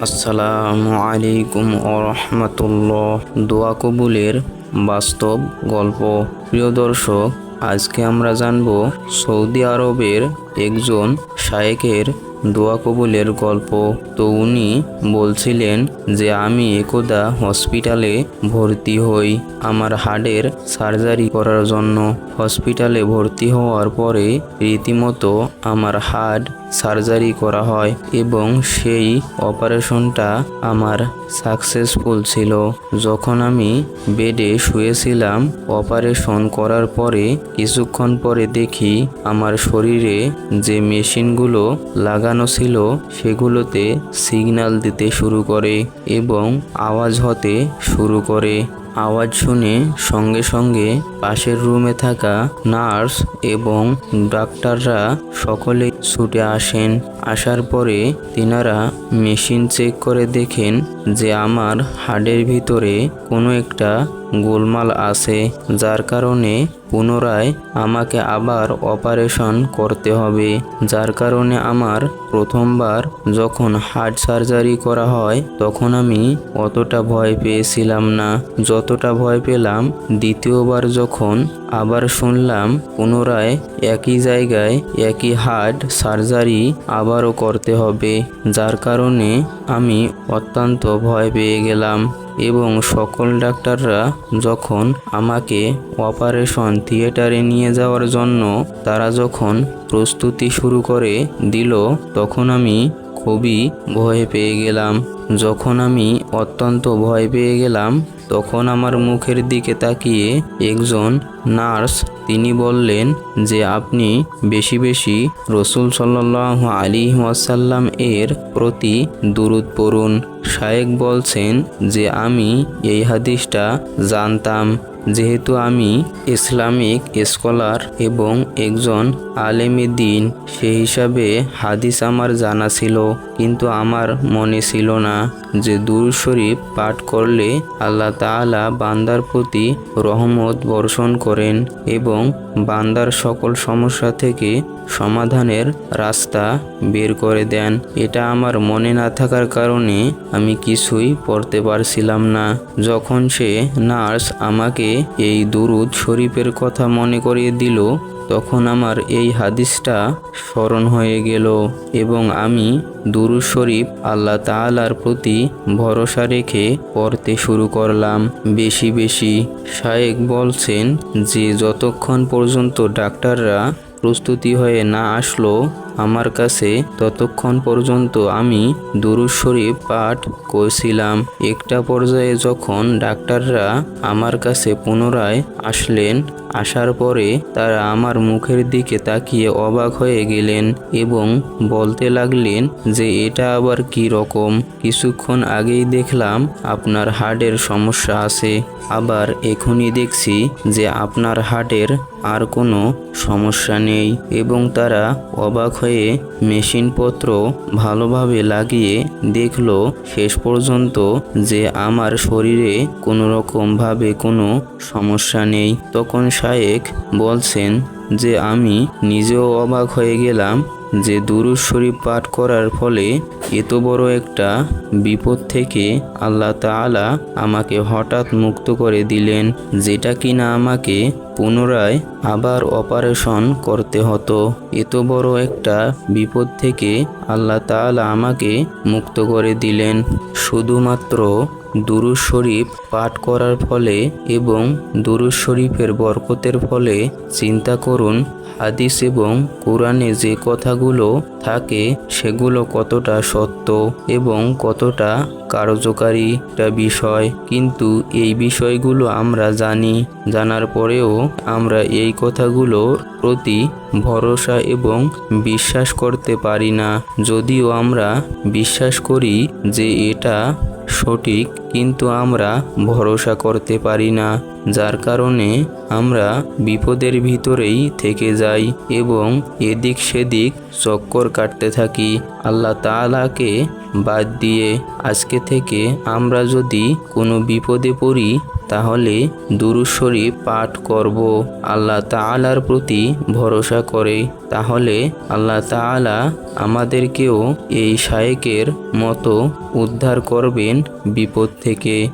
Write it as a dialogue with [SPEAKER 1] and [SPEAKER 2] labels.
[SPEAKER 1] আসসালামু আলাইকুম রাহমাতুল্লাহ। দোয়া কবুলের বাস্তব গল্প। প্রিয় দর্শক, আজকে আমরা জানব সৌদি আরবের একজন শায়েখের দোয়া কবুলের গল্প। তো উনি বলছিলেন যে আমি একদা হসপিটালে ভর্তি হই আমার হার্টের সার্জারি করার জন্য। হসপিটালে ভর্তি হওয়ার পরে রীতিমতো আমার হার্ট সার্জারি করা হয় এবং সেই অপারেশনটা আমার সাকসেসফুল ছিল। যখন আমি বেডে শুয়েছিলাম অপারেশন করার পরে কিছুক্ষণ পরে দেখি আমার শরীরে যে মেশিনগুলো লাগানো ছিল সেগুলোতে সিগন্যাল দিতে শুরু করে এবং আওয়াজ হতে শুরু করে। আওয়াজ শুনে সঙ্গে সঙ্গে পাশের রুমে থাকা নার্স এবং ডাক্তাররা সকলে ছুটে আসেন। আসার পরে তিনারা মেশিন চেক করে দেখেন যে আমার হার্টের ভিতরে কোনো একটা গোলমাল আছে, যার কারণে পুনরায় আমাকে আবার অপারেশন করতে হবে। যার কারণে আমার প্রথমবার যখন হার্ট সার্জারি করা হয় তখন আমি অতটা ভয় পেয়েছিলাম না যতটা ভয় পেলাম দ্বিতীয়বার যখন আবার শুনলাম পুনরায় একই জায়গায় একই হার্ট সার্জারি আবারও করতে হবে। যার কারণে আমি অত্যন্ত ভয় পেয়ে গেলাম এবং সকল ডাক্তাররা যখন আমাকে অপারেশন থিয়েটারে নিয়ে যাওয়ার জন্য তারা যখন প্রস্তুতি শুরু করে দিল তখন আমি খুবই ভয় পেয়ে গেলাম। যখন আমি অত্যন্ত ভয় পেয়ে গেলাম তখন আমার মুখের দিকে তাকিয়ে একজন নার্স তিনি বললেন যে আপনি বেশি বেশি রসুল সাল্লাল্লাহু আলাইহি ওয়াসাল্লাম এর প্রতি দুরূদ পড়ুন। শায়েখ বলছেন যে আমি এই হাদিসটা জানতাম, যেহেতু আমি ইসলামিক স্কলার এবং একজন আলেমে দ্বীন, সেই হিসাবে হাদিস আমার জানা ছিল, কিন্তু আমার মনে ছিল না যে দুরূদ শরীফ পাঠ করলে আল্লাহ তাআলা বান্দার প্রতি রহমত বর্ষণ করেন এবং বান্দার সকল সমস্যা থেকে সমাধানের রাস্তা বের করে দেন। এটা আমার মনে না থাকার কারণে আমি কিছুই পড়তে পারছিলাম না। যখন সে নার্স আমাকে এই দুরূদ শরীফের কথা মনে করিয়ে দিল তখন আমার এই হাদিসটা স্মরণ হয়ে গেল এবং আমি দুরূদ শরীফ আল্লাহ তাআলার প্রতি ভরসা রেখে পড়তে শুরু করলাম বেশি বেশি। শায়েখ বলছেন যে যতক্ষণ পর্যন্ত ডাক্তাররা প্রস্তুতি হয়ে না আসলো আমার কাছে ততক্ষণ পর্যন্ত আমি দুরূদ শরীফ পাঠ করছিলাম। একটা পর্যায়ে যখন ডাক্তাররা আমার কাছে পুনরায় আসলেন, আসার পরে তারা আমার মুখের দিকে তাকিয়ে অবাক হয়ে গেলেন এবং বলতে লাগলেন যে এটা আবার কি রকম, কিছুক্ষণ আগেই দেখলাম আপনার হার্টের সমস্যা আছে, আবার এখনই দেখছি যে আপনার হার্টের আর কোনো সমস্যা নেই। এবং তারা অবাক হয়ে মেশিনপত্র ভালোভাবে লাগিয়ে দেখলো শেষ পর্যন্ত যে আমার শরীরে কোনো রকমভাবে কোনো সমস্যা নেই। তখন শায়েখ বলছেন যে আমি নিজেও অবাক হয়ে গেলাম যে দুরূদ শরীফ পাঠ করার ফলে এত বড় একটা বিপদ থেকে আল্লাহ তাআলা আমাকে হঠাৎ মুক্ত করে দিলেন, যেটা কিনা আমাকে পুনরায় আবার অপারেশন করতে হতো। এত বড় একটা বিপদ থেকে আল্লাহ তাআলা আমাকে মুক্ত করে দিলেন শুধুমাত্র দুরূদ শরীফ পাঠ করার ফলে এবং দুরূদ শরীফের বরকতের ফলে। চিন্তা করুন হাদিস এবং কোরআনে যে কথাগুলো থাকে সেগুলো কতটা সত্য এবং কতটা কার্যকারী একটা বিষয়, কিন্তু এই বিষয়গুলো আমরা জানি, জানার পরেও আমরা এই কথাগুলোর প্রতি ভরসা এবং বিশ্বাস করতে পারি না। যদিও আমরা বিশ্বাস করি যে এটা সঠিক, কিন্তু আমরা ভরসা করতে পারি না, যার কারণে আমরা বিপদের ভিতরেই থেকে যাই এবং এদিক সেদিক চক্কর কাটতে থাকি আল্লাহ তাআলাকে বাদ দিয়ে। আজকে থেকে আমরা যদি কোনো বিপদে পড়ি তাহলে দুরূদ শরীফ পাঠ করব আল্লাহ তাআলার প্রতি ভরসা করে। তাহলে আল্লাহ তাআলা আমাদেরকেও এই শায়েকের মতো উদ্ধার করবেন বিপদ থেকে।